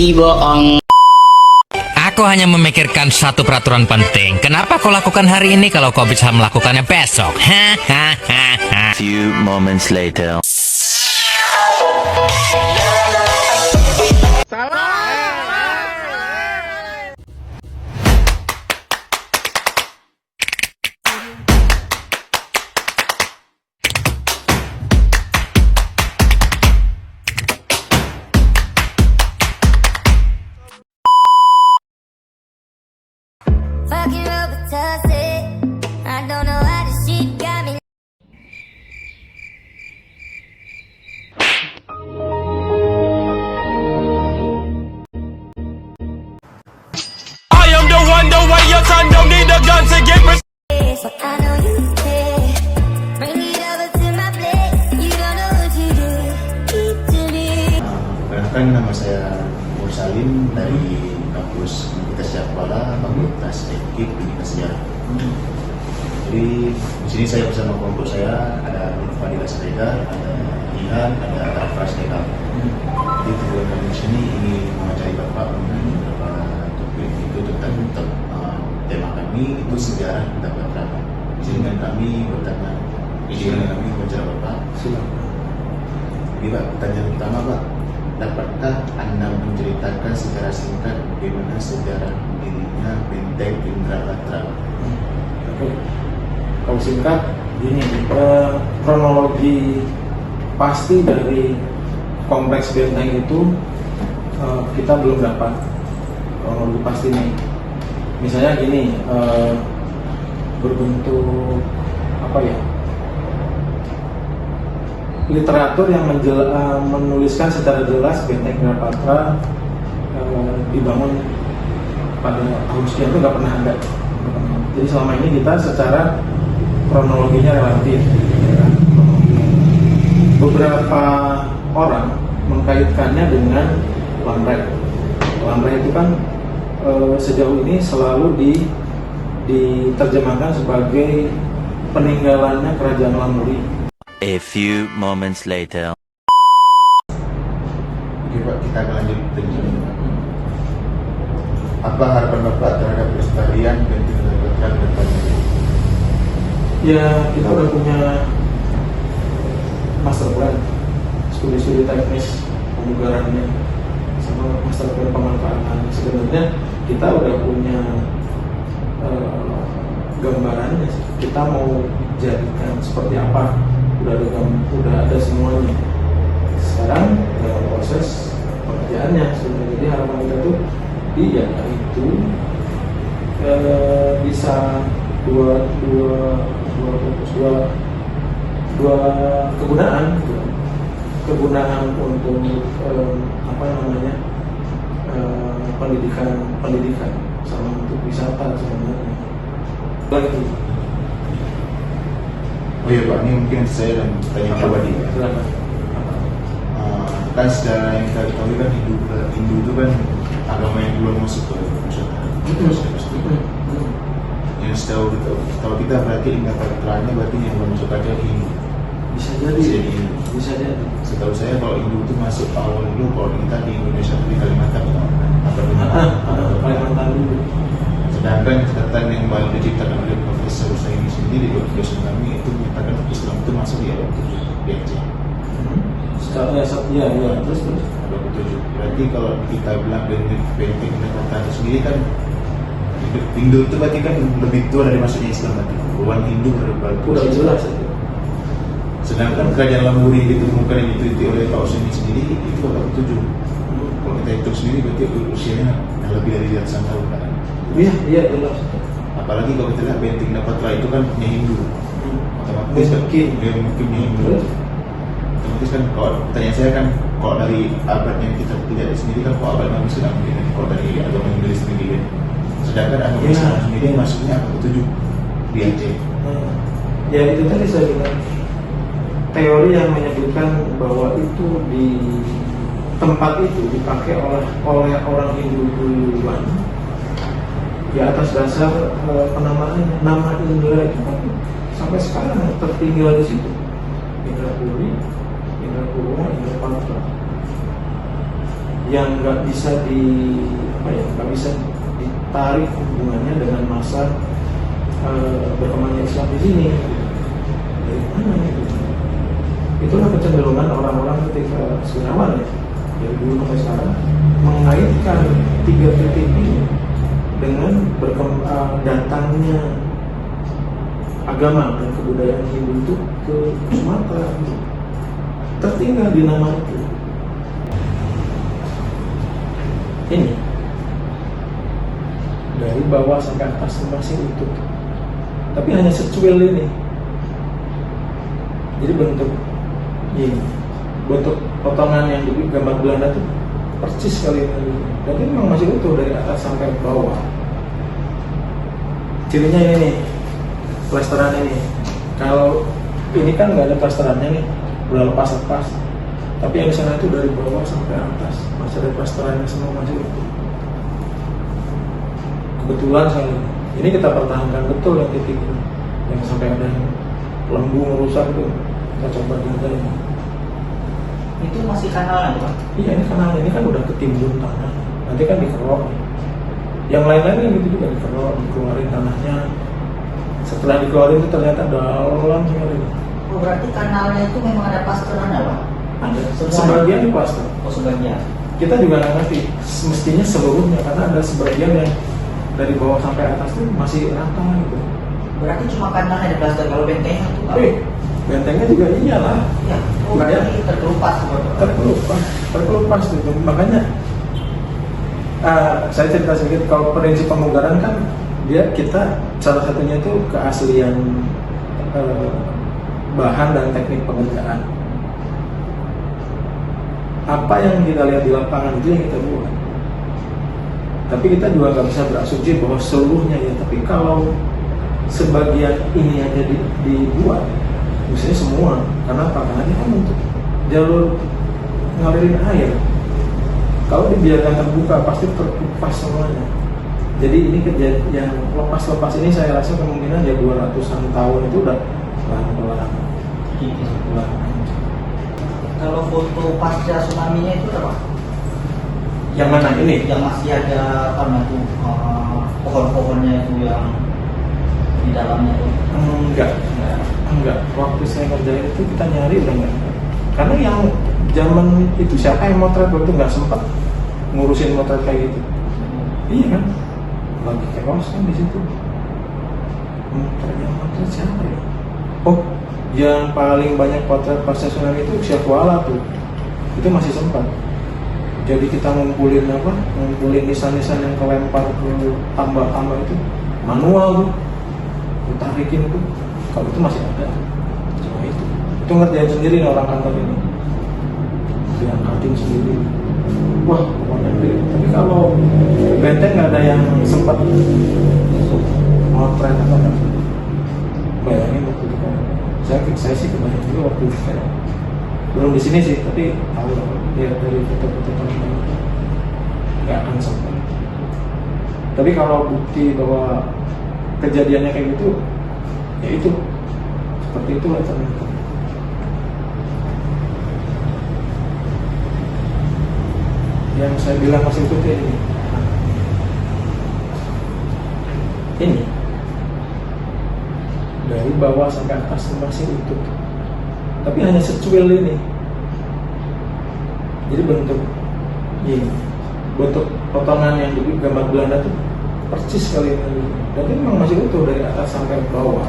Ih, bohong. Aku hanya memikirkan satu peraturan penting. Kenapa kau lakukan hari ini kalau kau bisa melakukannya besok? Hahaha. Few moments later. Fucking Robitussin. I don't know how this shit got me. I am the one, the way your son don't need a gun to get But I know you care. Bring it over to my place. You don't know what you do. Keep to me. Perkenalkan, nama saya Mursalim dari kampus Universitas Syahkuala, Fakultas Teknik Pendidikan Sejarah. Jadi di sini saya bersama kelompok saya ada Nur Fadila Sregar, ada Ihan, ada Rafras Dekal. Jadi tujuan kami di sini ingin mengajari Bapak mengenai beberapa topik itu tentang tema kami itu sejarah dapat terang. Izinkan kami bertanya, izinkan kami bicara Bapak. Jadi Pak, pertanyaan pertama Pak, dapatkah Anda menceritakan secara singkat bagaimana sejarah berdirinya Benteng Indrapatra? Oke, kalau singkat gini, kronologi pasti dari kompleks benteng itu kita belum dapat kronologi pastinya. Misalnya gini, berbentuk apa ya? Literatur yang menuliskan secara jelas Benteng Indrapatra dibangun pada tahun sekian itu nggak pernah ada. Jadi selama ini kita secara kronologinya relatif. Beberapa orang mengkaitkannya dengan Lamrek. Lamrek itu kan sejauh ini selalu diterjemahkan sebagai peninggalannya Kerajaan Lamuri. A few moments later. Oke Pak, kita akan lanjut penjelasan. Apa harapan Bapak terhadap pelestarian Benteng Indrapatra ke depannya? Ya, kita udah punya master plan, studi-studi teknis pemugarannya, sama master plan pemanfaatan. Sebenarnya kita udah punya gambarannya, kita mau jadikan seperti apa, udah ada semuanya. Sekarang dalam proses pengerjaannya sebenarnya. Jadi harapan kita tuh dia itu bisa dua kegunaan untuk pendidikan sama untuk wisata sebenarnya. Lagi. Oh iya Pak, ini mungkin saya dan tanya pribadi. Silakan. Kan secara yang kita ketahui kan Hindu itu kan agama yang belum masuk ke Nusantara. Yang setahu kita berarti Indrapatranya berarti yang belum masuk aja Hindu. Bisa jadi. Bisa jadi. Setahu saya kalau Hindu itu masuk awal dulu, kalau kita di Indonesia di Kalimantan apa Kalimantan dulu. Sedangkan catatan yang baru diciptakan oleh Profesor Saini sendiri di dosen kami itu menyatakan Islam itu masuk di abad 7 di Aceh. Iya, terus. Abad 7. Berarti kalau kita bilang Benteng Indrapatra itu sendiri kan Hindu itu berarti kan lebih tua dari masuknya Islam berarti. Hubungan Hindu berbalik. Udah jelas itu. Sedangkan kerajaan Lamuri ditemukan yang diteliti oleh Pak Useni sendiri itu abad 7. Kalau kita hitung sendiri berarti usianya yang lebih dari ratusan tahun kan. Iya jelas. Apalagi kalau kita lihat Benteng Indrapatra itu kan punya Hindu. Otomatis mungkin Hindu. Otomatis kan kalau pertanyaan saya kan kalau dari abad yang kita lihat sendiri kan kalau abad yang sedang mungkin kalau dari agama Hindu sendiri kan. Sedangkan agama Islam sendiri masuknya abad 7 di Aceh. Ya itu tadi saya bilang teori yang menyebutkan bahwa itu di tempat itu dipakai oleh orang Hindu duluan di atas dasar penamaan nama Indra itu kan sampai sekarang tertinggal di situ. Indrapuri, Indrapura, Indrapatra. yang nggak bisa nggak bisa ditarik hubungannya dengan masa berkembangnya Islam di sini. Dari mana itu? Itulah kecenderungan orang-orang ketika Gunawan ya, dari dulu sampai sekarang mengaitkan tiga titik ini dengan datangnya agama dan kebudayaan Hindu itu ke Sumatera, tertinggal di nama itu. Ini dari bawah sampai atas masih utuh, tapi hanya secuil ini. Jadi bentuk potongan yang di gambar Belanda itu persis sekali ini. Dan ini memang masih utuh dari atas sampai bawah. Cirinya ini nih, plesteran ini. Kalau ini kan nggak ada plesterannya nih, udah lepas-lepas. Tapi yang di sana itu dari bawah sampai atas masih ada plesterannya semua, masih utuh. Kebetulan sekali ini kita pertahankan betul yang titik ini, yang sampai ada yang lembu merusak itu kita coba jaga ini. Itu masih kanalnya tuh Pak? Iya, ini kanal ini kan udah ketimbun tanah, nanti kan dikerok. Yang lain-lain kan gitu juga dikerok, dikeluarin tanahnya. Setelah dikeluarin itu ternyata dalam sekali. Oh, berarti kanalnya itu memang ada plesterannya Pak? Ada Semuanya? sebagian di plaster. Oh, sebagian. Kita juga nggak ngerti mestinya seluruhnya, karena ada sebagian yang dari bawah sampai atas itu masih rata gitu. Berarti cuma kanalnya ada plaster, kalau bentengnya itu Pak? Bentengnya juga iyalah. Ya, oh, berarti terkelupas terkelupas gitu. Makanya saya cerita sedikit, kalau prinsip pemugaran kan kita salah satunya itu keaslian bahan dan teknik pengerjaan. Apa yang kita lihat di lapangan itu yang kita buat. Tapi kita juga nggak bisa berasumsi bahwa seluruhnya ya. Tapi kalau sebagian ini aja dibuat, misalnya semua, karena apa? Karena ini kan untuk jalur ngalirin air. Kalau dibiarkan terbuka pasti terkupas semuanya. Jadi ini kejadian yang lepas-lepas ini saya rasa kemungkinan ya 200-an tahun itu udah pelan-pelan. Kalau foto pasca tsunami-nya itu apa? Yang mana ini? Yang masih ada pohon-pohonnya itu yang di dalamnya itu. Enggak. Waktu saya ngerjain itu kita nyari udah enggak. Karena yang zaman itu siapa yang motret waktu nggak sempat ngurusin motret kayak gitu. Iya kan? Lagi chaos kan di situ. Motret siapa ya? Oh, yang paling banyak potret pasca tsunami itu Syafuala tuh. Itu masih sempat. Jadi kita ngumpulin nisan-nisan yang kelempar ke tambah-tambah itu manual tuh, ditarikin tuh. Kalau itu masih ada, cuma itu ngerjain sendiri nih orang kantor ini, diangkatin sendiri. Wah, pokoknya gede. Tapi kalau benteng nggak ada yang sempat motret atau apa. Bayangin waktu itu kan, saya sih kebanyakan juga waktu itu kan. Belum di sini sih, tapi tahu lihat dari foto-foto teman-teman nggak akan sempat. Tapi kalau bukti bahwa kejadiannya kayak gitu, ya itu seperti itulah ternyata. Yang saya bilang masih itu kayak ini dari bawah sampai atas masih utuh, tapi hanya secuil ini. Jadi bentuk potongan yang di gambar Belanda itu persis sekali ini. Dan ini memang masih utuh dari atas sampai bawah.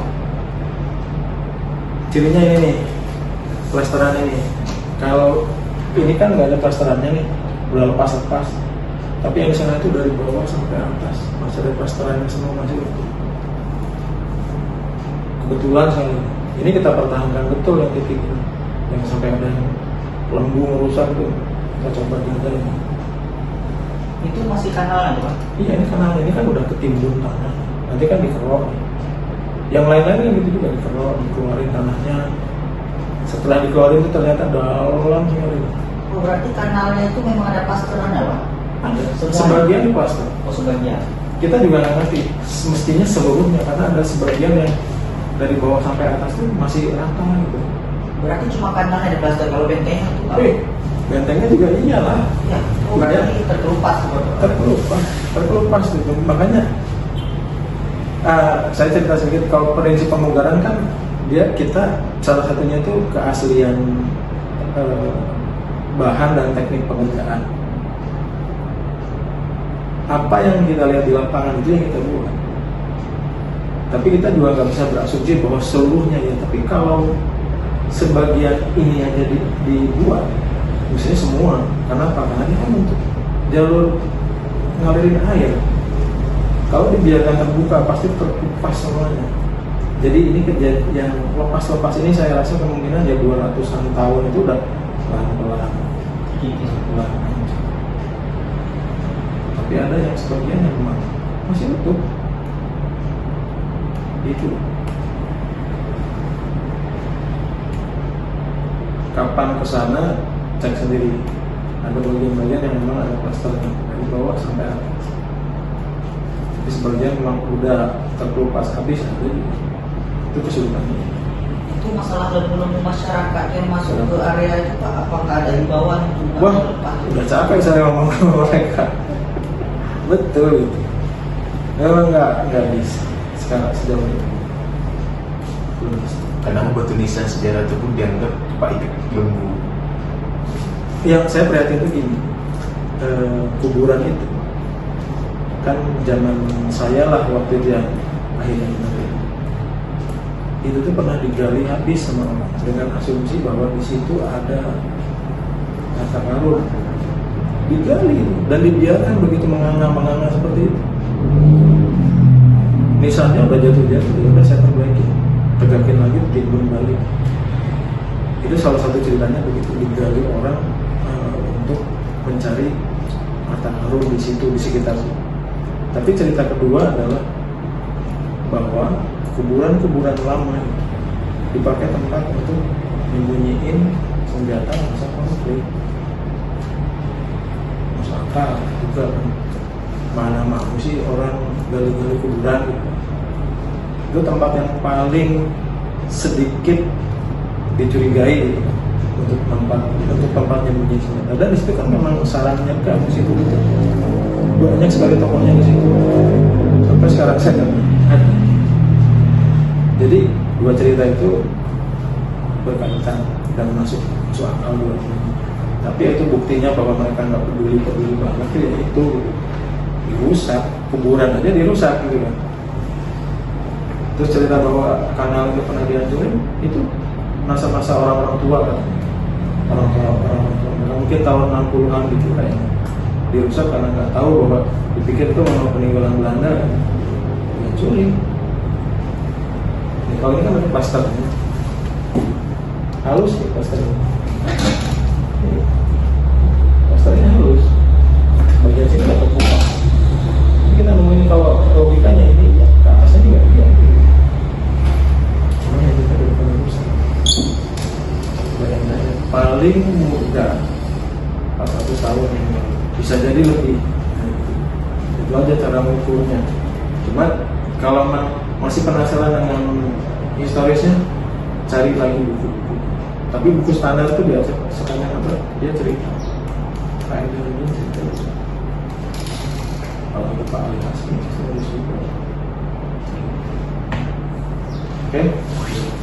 Cirinya ini nih, plesteran ini. Kalau ini kan nggak ada plesterannya nih, udah lepas-lepas. Tapi yang di sana itu dari bawah sampai atas masih ada plesterannya semua, masih utuh. Kebetulan sekali ini kita pertahankan betul yang titik ini, yang sampai ada yang lembu merusak itu kita coba jaga ini. Itu masih kanalnya tuh Pak? Iya, ini kanal ini kan udah ketimbun tanah, nanti kan dikerok. Yang lain-lain kan gitu juga dikerok, dikeluarin tanahnya. Setelah dikeluarin itu ternyata dalam sekali. Oh, berarti kanalnya itu memang ada plesterannya Pak? Ada Semuanya? sebagian di plaster. Oh, sebagian. Kita juga nggak ngerti mestinya seluruhnya, karena ada sebagian yang dari bawah sampai atas itu masih rata gitu. Berarti cuma kanalnya ada plaster, kalau bentengnya itu Pak? Bentengnya juga iyalah. Ya, oh, Banyak. berarti terkelupas. Terkelupas gitu. Makanya saya cerita sedikit, kalau prinsip pemugaran kan kita salah satunya itu keaslian bahan dan teknik pengerjaan. Apa yang kita lihat di lapangan itu yang kita buat. Tapi kita juga nggak bisa berasumsi bahwa seluruhnya ya. Tapi kalau sebagian ini aja dibuat, misalnya semua, karena apa? Karena ini kan untuk jalur ngalirin air. Kalau dibiarkan terbuka pasti terkupas semuanya. Jadi ini kejadian yang lepas-lepas ini saya rasa kemungkinan ya 200-an tahun itu udah pelan-pelan. Tapi ada yang sebagian yang memang masih utuh. Itu. Kapan kesana cek sendiri. Ada bagian-bagian yang memang ada klasternya dari bawah sampai atas. Tapi sebagian memang udah terkelupas habis ada juga. Itu kesulitannya. Itu masalah belum masyarakat yang masuk ke area itu Pak, apakah ada himbauan untuk Wah, melepas? udah capek saya ngomong sama mereka. Betul itu. Memang nggak bisa sekarang sejauh ini. Belum bisa. Karena batu nisan sejarah itu pun dianggap Pak itu lembu. Yang saya prihatin itu gini, kuburan itu kan zaman saya lah waktu itu yang akhirnya mati. Itu tuh pernah digali habis sama orang dengan asumsi bahwa di situ ada harta karun. Digali dan dibiarkan begitu menganga seperti itu. Nisannya udah jatuh-jatuh, udah saya perbaiki, tegakin lagi, timbun balik. Itu salah satu ceritanya begitu digali orang untuk mencari harta karun di situ, di sekitar situ. Tapi cerita kedua adalah bahwa kuburan-kuburan lama dipakai tempat untuk menyembunyiin senjata masa konflik. Masuk akal juga kan. Mana mau sih orang gali-gali kuburan gitu. Itu tempat yang paling sedikit dicurigai gitu, untuk tempat nyembunyi senjata. Dan di situ kan memang sarangnya kan di situ gitu. Banyak sekali tokohnya di situ. Sampai sekarang saya nggak ada. Jadi dua cerita itu berkaitan dan masuk akal dua-duanya. Tapi itu buktinya bahwa mereka nggak peduli banget ya itu dirusak, kuburan aja dirusak gitu kan. Terus cerita bahwa kanal itu pernah dihancurin, itu masa-masa orang-orang tua kan, orang tua. Mungkin tahun 60-an gitu kayaknya dirusak karena nggak tahu bahwa dipikir itu memang peninggalan Belanda kan, dihancurin. Ya, kalau ini kan ada plasternya, halus ya plasternya, plasternya halus, bagian sini nggak terbuka. Kita nemuin kalau logikanya ini ya, ke atasnya juga iya. Cuma yang kita udah pernah rusak. Bayangin aja, paling mudah 400 tahun yang lalu. Bisa jadi lebih. Nah, itu aja cara mengukurnya. Cuma kalau masih penasaran dengan historisnya, cari lagi buku-buku. Tapi buku standar itu dia sekalian apa? Dia cerita. Kayak ini cerita. Kalau ada Pak Ali Hasmi, saya juga. Oke,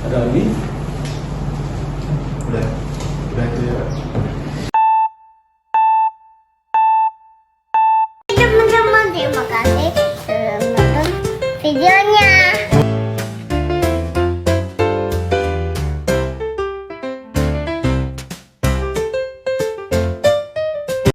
ada lagi? Udah itu ya. Teman-teman, terima kasih sudah menonton videonya.